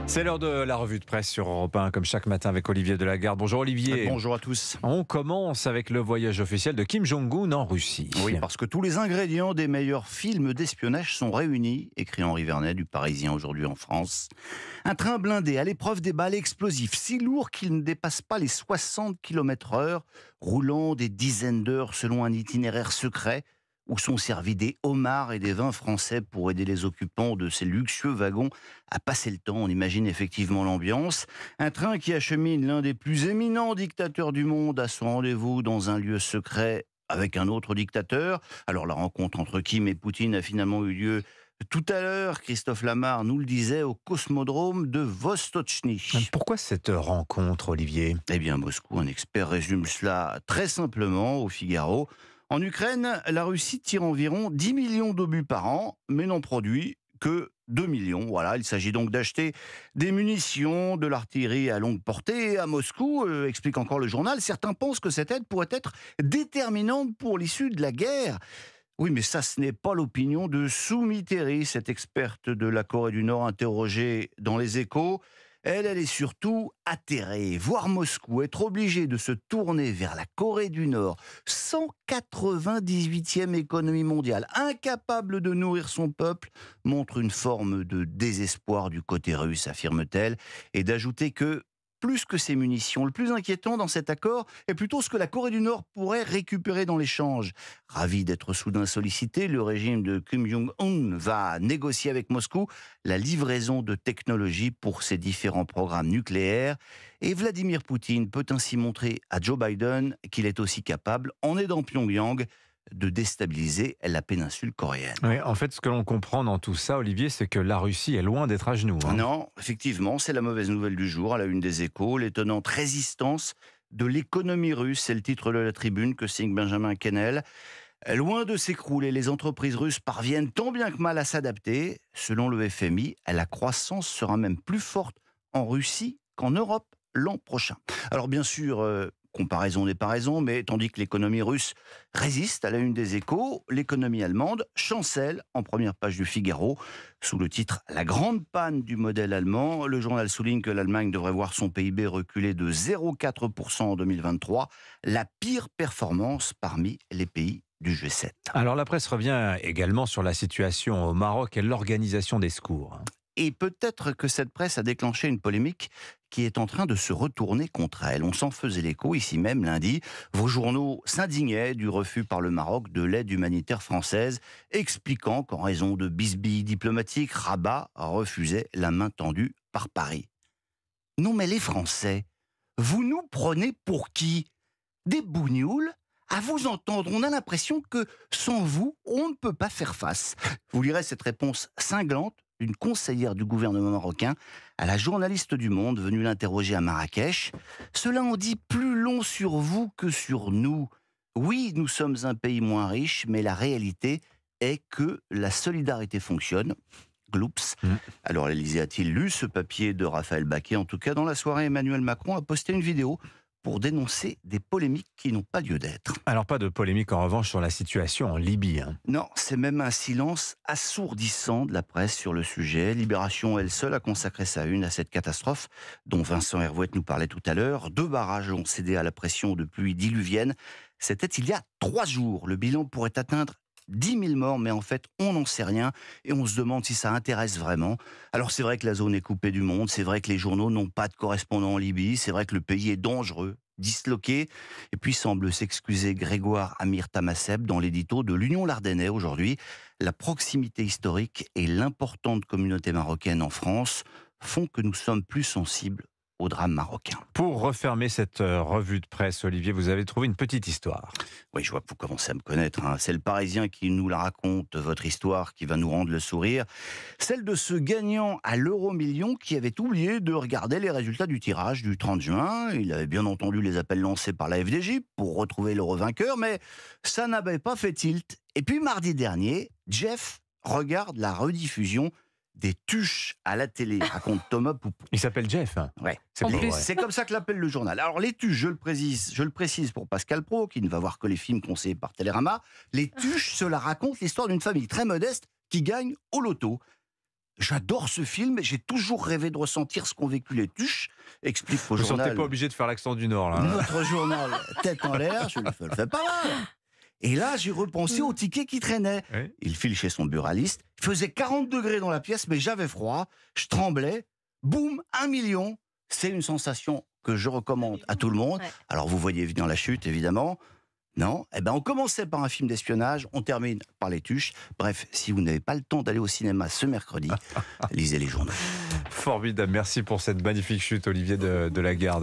C'est l'heure de la revue de presse sur Europe 1, comme chaque matin avec Olivier Delagarde. Bonjour Olivier. Bonjour à tous. On commence avec le voyage officiel de Kim Jong-un en Russie. Oui, parce que tous les ingrédients des meilleurs films d'espionnage sont réunis, écrit Henri Vernet du Parisien aujourd'hui en France. Un train blindé à l'épreuve des balles explosifs, si lourd qu'il ne dépasse pas les 60 km/h, roulant des dizaines d'heures selon un itinéraire secret, où sont servis des homards et des vins français pour aider les occupants de ces luxueux wagons à passer le temps. On imagine effectivement l'ambiance. Un train qui achemine l'un des plus éminents dictateurs du monde à son rendez-vous dans un lieu secret avec un autre dictateur. Alors la rencontre entre Kim et Poutine a finalement eu lieu tout à l'heure. Christophe Lamar nous le disait au cosmodrome de Vostochny. Pourquoi cette rencontre, Olivier ? Eh bien, Moscou, un expert résume cela très simplement au Figaro. En Ukraine, la Russie tire environ 10 millions d'obus par an, mais n'en produit que 2 millions. Voilà, il s'agit donc d'acheter des munitions, de l'artillerie à longue portée. Et à Moscou, explique encore le journal, certains pensent que cette aide pourrait être déterminante pour l'issue de la guerre. Oui, mais ça, ce n'est pas l'opinion de Soumi Terry, cette experte de la Corée du Nord interrogée dans Les Échos. Elle est surtout atterrée. Voir Moscou être obligé de se tourner vers la Corée du Nord, 198e économie mondiale, incapable de nourrir son peuple, montre une forme de désespoir du côté russe, affirme-t-elle, et d'ajouter que, plus que ces munitions, le plus inquiétant dans cet accord est plutôt ce que la Corée du Nord pourrait récupérer dans l'échange. Ravi d'être soudain sollicité, le régime de Kim Jong-un va négocier avec Moscou la livraison de technologies pour ses différents programmes nucléaires. Et Vladimir Poutine peut ainsi montrer à Joe Biden qu'il est aussi capable, en aidant Pyongyang, de déstabiliser la péninsule coréenne. Oui, en fait, ce que l'on comprend dans tout ça, Olivier, c'est que la Russie est loin d'être à genoux. Non, effectivement, c'est la mauvaise nouvelle du jour à la une des Échos, l'étonnante résistance de l'économie russe, c'est le titre de la tribune que signe Benjamin Kennel. Loin de s'écrouler, les entreprises russes parviennent tant bien que mal à s'adapter. Selon le FMI, la croissance sera même plus forte en Russie qu'en Europe l'an prochain. Alors bien sûr, comparaison n'est pas raison, mais tandis que l'économie russe résiste à la une des Échos, l'économie allemande chancelle en première page du Figaro. Sous le titre « La grande panne du modèle allemand », le journal souligne que l'Allemagne devrait voir son PIB reculer de 0,4% en 2023, la pire performance parmi les pays du G7. Alors la presse revient également sur la situation au Maroc et l'organisation des secours. Et peut-être que cette presse a déclenché une polémique qui est en train de se retourner contre elle. On s'en faisait l'écho ici même lundi. Vos journaux s'indignaient du refus par le Maroc de l'aide humanitaire française, expliquant qu'en raison de bisbilles diplomatiques, Rabat refusait la main tendue par Paris. Non mais les Français, vous nous prenez pour qui ? Des bougnoules ? À vous entendre, on a l'impression que sans vous, on ne peut pas faire face. Vous lirez cette réponse cinglante d'une conseillère du gouvernement marocain à la journaliste du Monde venue l'interroger à Marrakech. Cela en dit plus long sur vous que sur nous. Oui, nous sommes un pays moins riche, mais la réalité est que la solidarité fonctionne. Gloops. Alors l'Élysée a-t-il lu ce papier de Raphaël Baquet ? En tout cas, dans la soirée, Emmanuel Macron a posté une vidéo pour dénoncer des polémiques qui n'ont pas lieu d'être. Alors pas de polémique en revanche sur la situation en Libye. Non, c'est même un silence assourdissant de la presse sur le sujet. Libération, elle seule, a consacré sa une à cette catastrophe dont Vincent Hervouet nous parlait tout à l'heure. 2 barrages ont cédé à la pression de pluie diluvienne. C'était il y a 3 jours. Le bilan pourrait atteindre 10 000 morts, mais en fait, on n'en sait rien et on se demande si ça intéresse vraiment. Alors c'est vrai que la zone est coupée du monde, c'est vrai que les journaux n'ont pas de correspondants en Libye, c'est vrai que le pays est dangereux, disloqué, et puis semble s'excuser Grégoire Amir Tamasseb dans l'édito de l'Union Lardennais aujourd'hui. La proximité historique et l'importante communauté marocaine en France font que nous sommes plus sensibles au drame marocain. Pour refermer cette revue de presse, Olivier, vous avez trouvé une petite histoire. Oui, je vois que vous commencez à me connaître. C'est le Parisien qui nous la raconte, votre histoire, qui va nous rendre le sourire. Celle de ce gagnant à l'euro-million qui avait oublié de regarder les résultats du tirage du 30 juin. Il avait bien entendu les appels lancés par la FDJ pour retrouver l'euro vainqueur, mais ça n'avait pas fait tilt. Et puis mardi dernier, Jeff regarde la rediffusion des tuches à la télé, raconte Thomas Poupon. Il s'appelle Jeff. Ouais. C'est C'est comme ça que l'appelle le journal. Alors les tuches, je le précise pour Pascal Praud, qui ne va voir que les films conseillés par Télérama, les tuches, cela raconte l'histoire d'une famille très modeste qui gagne au loto. J'adore ce film et j'ai toujours rêvé de ressentir ce qu'ont vécu les Tuches. Explique au Vous ne journal. sentez pas obligé de faire l'accent du Nord, là. Notre journal, tête en l'air, je le fais pas mal. Et là, j'ai repensé au ticket qui traînait. Oui. Il file chez son buraliste. Il faisait 40 degrés dans la pièce, mais j'avais froid. Je tremblais. Boum, 1 million. C'est une sensation que je recommande à tout le monde. Ouais. Alors, vous voyez venir la chute, évidemment. Non, eh ben on commençait par un film d'espionnage, on termine par les Tuches. Bref, si vous n'avez pas le temps d'aller au cinéma ce mercredi, lisez les journaux. Formidable. Merci pour cette magnifique chute, Olivier de la Garde.